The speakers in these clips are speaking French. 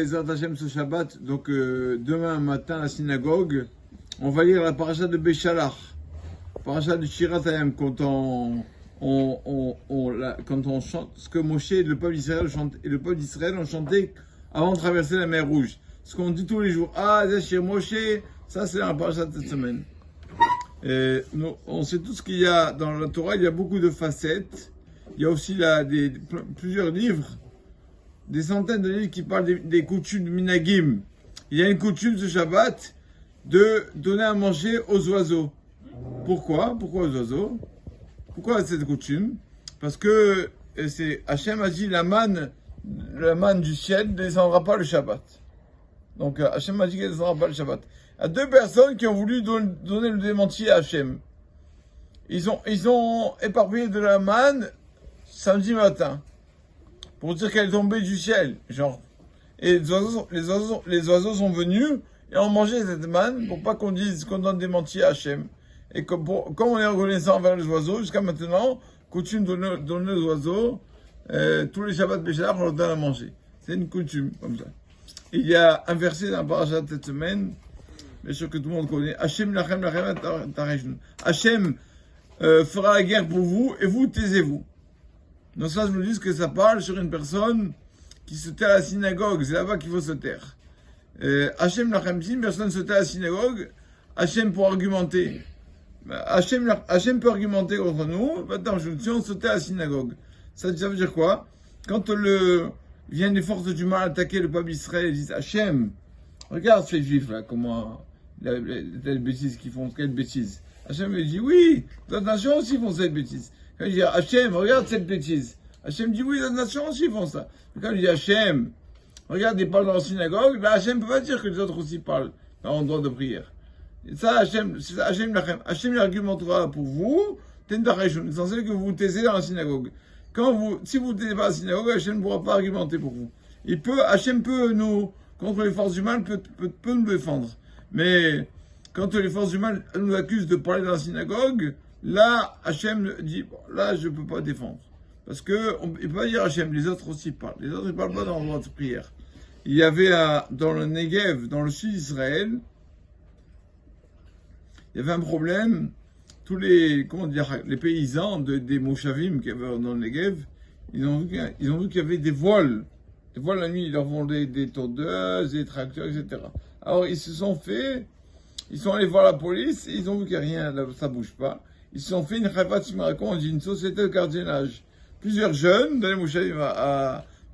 Les Hashem ce Shabbat, donc demain matin à la synagogue, on va lire la paracha de Béchalach, paracha de Shirat Hayam, quand on chante ce que Moshe et le peuple d'Israël ont chanté avant de traverser la mer Rouge. Ce qu'on dit tous les jours, ah, Zachir Moshe, ça c'est la paracha de cette semaine. On sait tous qu'il y a dans la Torah, il y a beaucoup de facettes. Il y a aussi plusieurs livres, des centaines de livres qui parlent des coutumes de Minagim. Il y a une coutume ce Shabbat de donner à manger aux oiseaux. Pourquoi aux oiseaux? Pourquoi cette coutume? Parce que Hachem a dit la manne du ciel ne descendra pas le Shabbat. Donc Hachem a dit qu'elle ne descendra pas le Shabbat. Il y a deux personnes qui ont voulu donner le démenti à Hachem. Ils ont éparpillé de la manne samedi matin pour dire qu'elle est tombée du ciel, genre. Et les oiseaux sont venus et ont mangé cette manne pour pas qu'on dise qu'on donne des mentis à Hachem. Et comme on est reconnaissant envers les oiseaux, jusqu'à maintenant, coutume de donner aux oiseaux, tous les Shabbats Béchalach, on leur donne à manger. C'est une coutume, comme ça. Et il y a un verset dans la paracha de cette semaine, bien sûr que tout le monde connaît, Hachem lachem tarejun. Hachem fera la guerre pour vous et vous taisez-vous. Donc ça, je me dis que ça parle sur une personne qui se tait à la synagogue. C'est là-bas qu'il faut se taire. Hachem lachem, si une personne se tait à la synagogue, Hachem pour argumenter. Hachem peut argumenter contre nous. Maintenant, si on se tait à la synagogue, ça veut dire quoi? Quand viennent les forces du mal attaquer le peuple d'Israël, ils disent Hachem, regarde ces juifs là, comment telle bêtise qu'ils font, quelle bêtise. Hachem lui dit oui, d'autres nations aussi font cette bêtise. Quand il dit Hachem, regarde cette bêtise. Hachem dit oui, d'autres nations aussi font ça. Quand il dit Hachem, regarde, ils parlent dans la synagogue, ben Hachem ne peut pas dire que les autres aussi parlent dans l'endroit de prière. Et ça, Hachem il argumentera pour vous, Tendareshun, c'est censé que vous vous taisez dans la synagogue. Si vous ne taisez pas à la synagogue, Hachem ne pourra pas argumenter pour vous. Hachem peut contre les forces du mal, peut nous défendre. Mais quand les forces du mal nous accusent de parler dans la synagogue, là, Hachem dit, bon, là, je ne peux pas défendre. Parce que, il ne peut pas dire Hachem, les autres aussi parlent. Les autres ne parlent pas dans l'endroit de prière. Il y avait dans le Negev, dans le sud d'Israël, il y avait un problème. Tous les paysans des Moshavim qui avaient dans le Negev, ils ont vu qu'il y avait des voiles. Des voiles la nuit, ils leur vendaient des tondeuses, des tracteurs, etc. Alors, ils sont allés voir la police, et ils ont vu qu'il n'y a rien, ça bouge pas. Ils se sont fait une chavat simarakon, on dit une société de gardiennage. Plusieurs jeunes, dans les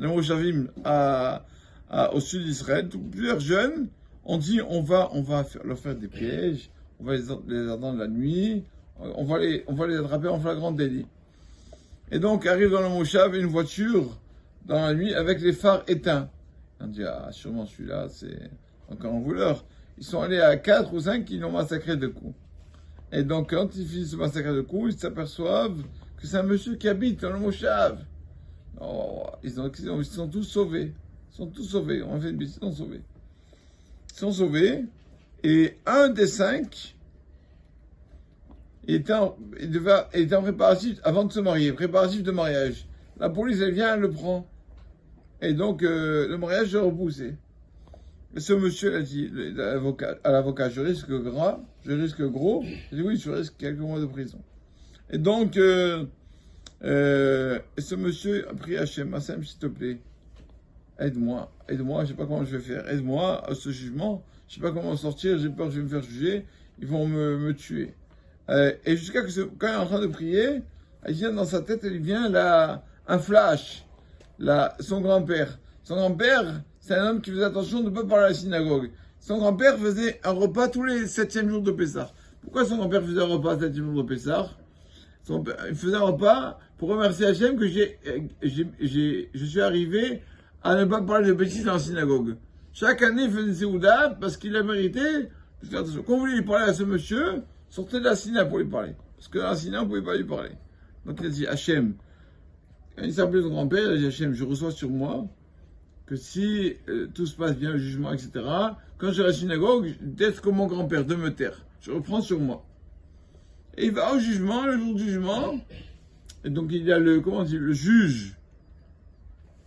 Moshavim au sud d'Israël, plusieurs jeunes ont dit on va leur faire des pièges, on va les attendre la nuit, on va les attraper en flagrant délit. Et donc arrive dans le Moshav une voiture dans la nuit avec les phares éteints. On dit ah sûrement celui-là c'est encore un voleur. Ils sont allés à 4 ou 5 qui l'ont massacré de coups. Et donc, quand ils finissent de massacrer de coups, ils s'aperçoivent que c'est un monsieur qui habite dans le Moshav. Oh, ils sont tous sauvés. Ils sont tous sauvés. On a fait une bêtise, ils sont sauvés. Ils sont sauvés. Et un des 5 était en préparatif, avant de se marier, préparatif de mariage. La police, elle vient, elle le prend. Et donc, le mariage est repoussé. Et ce monsieur a dit à l'avocat, je risque gros. Il dit oui, je risque quelques mois de prison. Et donc, ce monsieur a pris Hachem, Hachem, s'il te plaît, aide-moi, je sais pas comment je vais faire, aide-moi à ce jugement, je sais pas comment sortir, j'ai peur que je vais me faire juger, ils vont me tuer. Et jusqu'à que quand il est en train de prier, il vient dans sa tête, il vient là, un flash, là, son grand-père, c'est un homme qui faisait attention de ne pas parler à la synagogue. Son grand-père faisait un repas tous les 7e jours de Pessah. Pourquoi son grand-père faisait un repas 7e jour de Pessah? Il faisait un repas pour remercier Hachem que je suis arrivé à ne pas parler de bêtises dans la synagogue. Chaque année, il faisait une séouda parce qu'il a mérité de faire attention. Quand vous voulez lui parler à ce monsieur, sortez de la synagogue pour lui parler. Parce que dans la synagogue, vous ne pouvez pas lui parler. Donc il a dit Hachem. Quand il s'appelait son grand-père, il a dit Hachem, je reçois sur moi que si tout se passe bien, le jugement, etc., quand je vais à la synagogue, d'être comme mon grand-père, de me taire. Je reprends sur moi. Et il va au jugement, le jour du jugement, et donc il y a le juge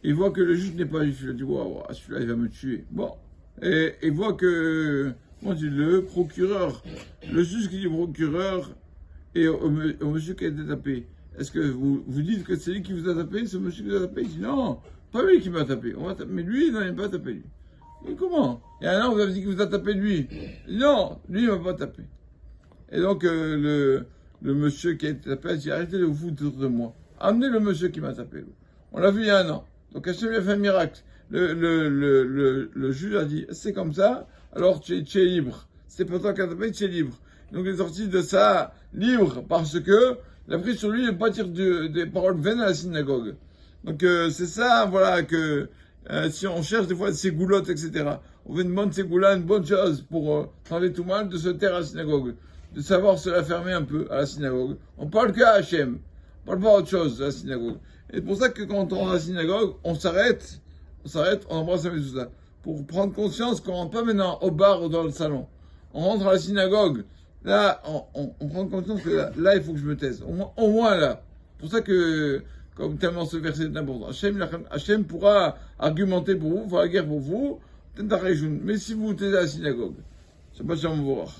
Il voit que le juge n'est pas juif. Il a dit, waouh, celui-là, il va me tuer. Bon. Et il voit que, comment dit, le procureur, le juge qui dit au procureur et au monsieur qui a été tapé, est-ce que vous dites que c'est lui qui vous a tapé, ce monsieur qui vous a tapé? Il dit, non, pas lui qui m'a tapé. Mais lui, non, il m'a pas tapé, lui. Et comment? Il y a un an, vous avez dit qu'il vous a tapé lui. Non, lui, il m'a pas tapé. Et donc, le monsieur qui a été tapé a dit, arrêtez de vous foutre de moi. Amenez le monsieur qui m'a tapé. On l'a vu il y a un an. Donc, Hachem lui a fait un miracle. Le juge a dit, c'est comme ça, alors tu es libre. C'est pas toi qui as tapé, tu es libre. Donc, il est sorti de ça libre parce que il a pris sur lui de ne pas dire des paroles vaines à la synagogue. Donc, c'est ça, voilà, que si on cherche des fois des ségoulottes, etc., on veut une bonne ségoula, une bonne chose pour parler tout mal, de se taire à la synagogue, de savoir se la fermer un peu à la synagogue. On parle qu'à Hachem, on parle pas autre chose à la synagogue. Et c'est pour ça que quand on rentre à la synagogue, on s'arrête, on embrasse un peu tout ça, pour prendre conscience qu'on rentre pas maintenant au bar ou dans le salon. On rentre à la synagogue, là, on prend conscience que là, il faut que je me taise. Au moins là. C'est pour ça que, comme tellement ce verset est important, Hachem pourra argumenter pour vous, faire la guerre pour vous, mais si vous vous taisez à la synagogue, c'est pas ça, on va voir.